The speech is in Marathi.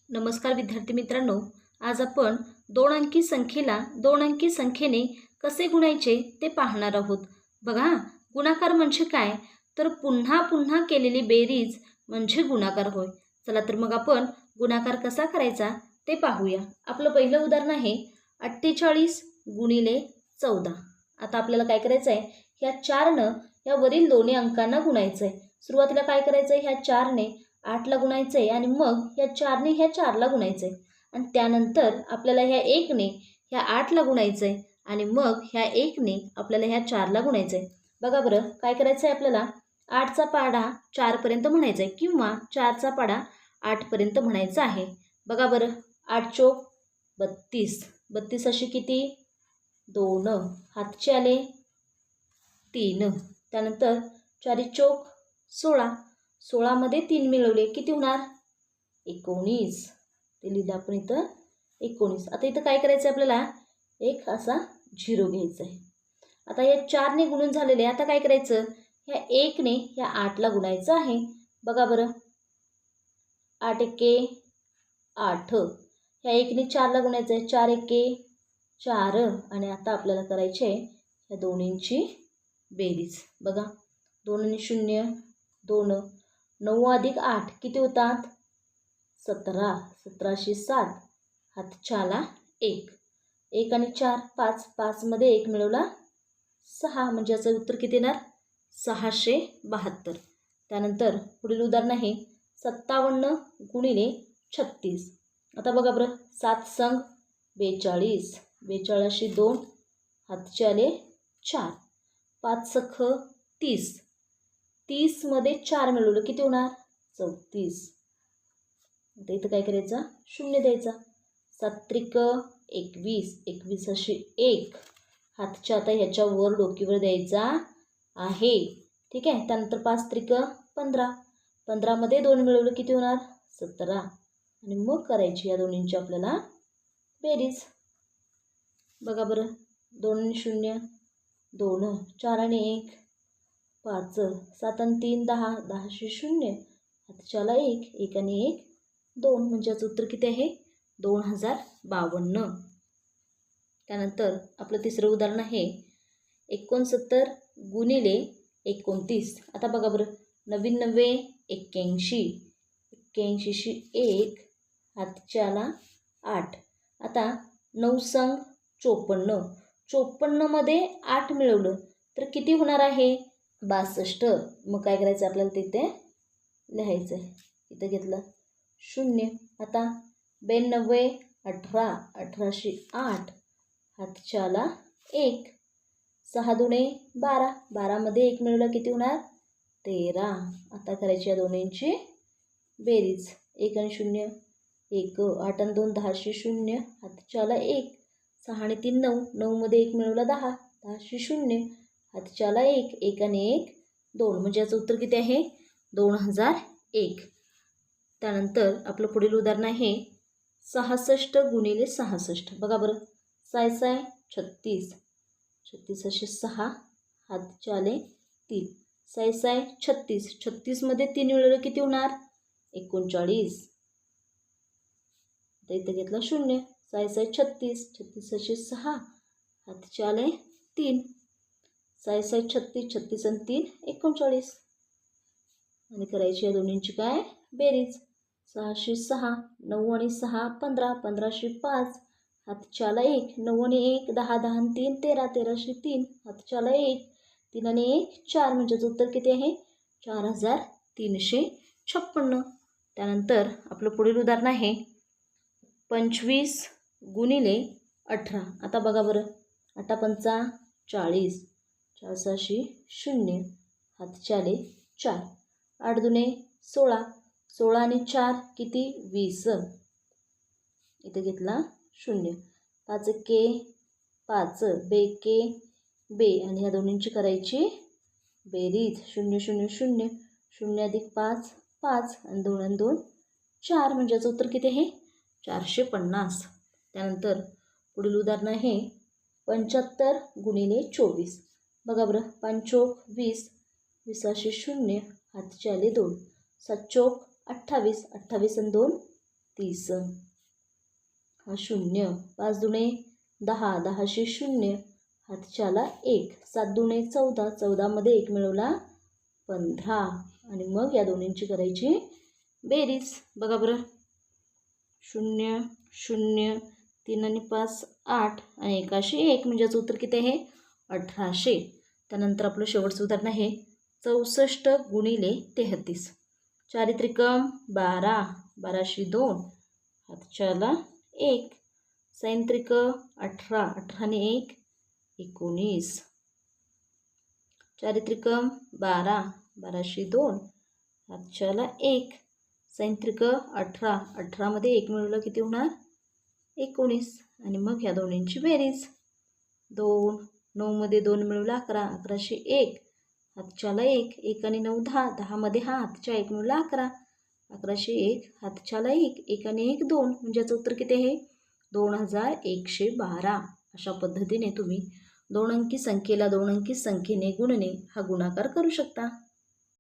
नमस्कार विद्यार्थी मित्रांनो, आज आपण दोन अंकी संख्येला दोन अंकी संख्येने कसे गुणायचे ते पाहणार आहोत. बघा, गुणाकार म्हणजे काय? तर पुन्हा पुन्हा केलेली बेरीज म्हणजे गुणाकार होय. चला तर मग आपण गुणाकार कसा करायचा ते पाहूया. आपलं पहिलं उदाहरण आहे 48 गुणिले 14. आता आपल्याला काय करायचं आहे? ह्या 4नं या वरील दोन्ही अंकांना गुणायचं आहे. सुरुवातीला काय करायचं आहे? ह्या 4ने 8ला गुणायचं आहे आणि मग ह्या 4ने ह्या 4ला गुणायचं आहे आणि त्यानंतर आपल्याला ह्या 1ने ह्या 8ला गुणायचं आहे आणि मग ह्या 1ने आपल्याला ह्या 4ला गुणायचं आहे. बघा बरं, काय करायचं आहे आपल्याला? 8चा पाढा 4पर्यंत म्हणायचा आहे किंवा 4चा पाढा 8पर्यंत म्हणायचा आहे. बघा बरं, 8 चोक 32. 32 अशी किती? 2. हातचे आले 3. त्यानंतर 4 चोक 16. 16मध्ये 3 मिळवले किती होणार? 19. ते लिहिलं आपण इथं 19. आता इथं काय करायचं आहे आपल्याला? एक असा झिरो घ्यायचा आहे. आता या 4ने गुणून झालेले, आता काय करायचं? ह्या 1ने ह्या 8ला गुणायचं आहे. बघा बरं, 8 एके 8. ह्या 1ने 4ला गुणायचं आहे. 4 एके 4 आणि आता आपल्याला करायचे ह्या दोन्हींची बेरीज. बघा, 2 आणि 0 2. 9 अधिक 8 किती होतात? 17. 17शी 7. हातच्याला 1. 1 आणि 4 5. 5मध्ये 1 मिळवला 6. म्हणजे याचं उत्तर किती येणार? 672. त्यानंतर पुढील उदाहरण आहे 57 गुणिले 36. आता बघा बरं, 7 संग 42. 42शी 2. हातचे आले 4. 5 सख 30. 30मध्ये 4 मिळवलं किती होणार? 34. आता इथं काय करायचं? 0 द्यायचा. 7 त्रिक 21. 21 अशी 1. हातच्या आता ह्याच्या वर डोकीवर द्यायचा आहे. ठीक आहे. त्यानंतर 5 त्रिक 15. 15मध्ये 2 मिळवलं किती होणार? 17. आणि मग करायची या दोन्हींची आपल्याला बेरीज. बघा बरं, 2 आणि 0 2. 4 आणि 1 5. 7 आणि 3 10. 10शी 0. हातच्याला 1. 1 आणि 1 2. म्हणजे याचं उत्तर किती आहे? 2052. त्यानंतर आपलं तिसरं उदाहरण आहे 69 गुणिले 29. आता बघा बरं, 99 81. 81शी 1. हातच्याला 8. आता 9 संग 54. 54मध्ये 8 मिळवलं तर किती होणार आहे? 62. मग काय करायचं आपल्याला? तिथे लिहायचं आहे. इथं घेतलं 0. आता 92 18. 18शी 8. हातच्याला 1. 6 दुणे 12. 12मध्ये 1 मिळवलं किती होणार? 13. आता करायची या दोन्हींची बेरीज. 1 आणि 0 1. 8 आणि 2 10शी 0. हातच्याला 1. 6 आणि 3 9. 9मध्ये 1 मिळवला 10. 10शी 0. हातच्याला 1. 1 आणि 1 2. म्हणजे याचं उत्तर किती आहे? 2001. त्यानंतर आपलं पुढील उदाहरण आहे 66 गुणिले 66. बघा बरं, 6 6 36. 36 असे 6. हातच्याले 3. 6 6 36. 36मध्ये 3 मिळवलं किती होणार? 39. आता इथं घेतला 0. 6 6 36. 36 असे 6. हातच्याले 3. 6 6 36. 36 आणि 3 39. आणि करायची या दोन्हींची काय? बेरीज. 6शी 6. 9 आणि 6 15. 15शी 5. हातच्याला 1. 9 आणि 1 10. 10 आणि 3 13. 13शी 3. हातच्याला 1. 3 आणि 1 4. म्हणजे उत्तर किती आहे? 4356. त्यानंतर आपलं पुढील उदाहरण आहे 25 गुणिले 18. आता बघा बरं, 8 पंचा 40. 4 6शी 0. हातच्याले 4. 8 दुणे 16. 16 आणि 4 किती? 20. इथं घेतला 0. 5 एके 5. बे एके बे आणि ह्या दोन्हींची करायची बेरीज. 0 0 0. 0 अधिक 5 5 आणि 2 आणि 2 4. म्हणजे याचं उत्तर किती आहे? 450. त्यानंतर पुढील उदाहरण आहे 75 गुणिले 24. बघा बरं, 5 चोक 20. 20शी 0. हातचे आले 2. 7 चोक 28. 28 आणि 2 30. हा 0. 5 दुणे 10, 10शी 0, हातच्याला 1. 7 दुणे 14, 14 मध्ये 1 मिळवला 15. आणि मग या दोन्हींची करायची बेरीज. बघा बरं, 0 0, 3 आणि 5 8 आणि 1शी 1, म्हणजे याचं उत्तर किती आहे 1800. त्यानंतर आपलं शेवटचं उदाहरण आहे 64 गुणिले 33. चारित्रिकम 12, 12शी 2, हातच्याला 1. सैंत्रिक 18, 18 ने 1 19. चारित्रिकम 12, 12शी 2, हातच्याला 1. सैंत्रिक 18, 18 मध्ये 1 मिळवलं किती होणार 19. आणि मग ह्या दोन्हींची बेरीज. 2, 9 मध्ये 2 मिळवला 11, 11शी 1, हातच्याला 1. 1 आणि 9 10, 10 मध्ये हा हातच्या 1 मिळवला 11, 11शी 1, हातच्याला 1. 1 आणि 1 2, म्हणजे याचं उत्तर किती आहे 2112. अशा पद्धतीने तुम्ही 2 अंकी संख्येला 2 अंकी संख्येने गुणणे हा गुणाकार करू शकता.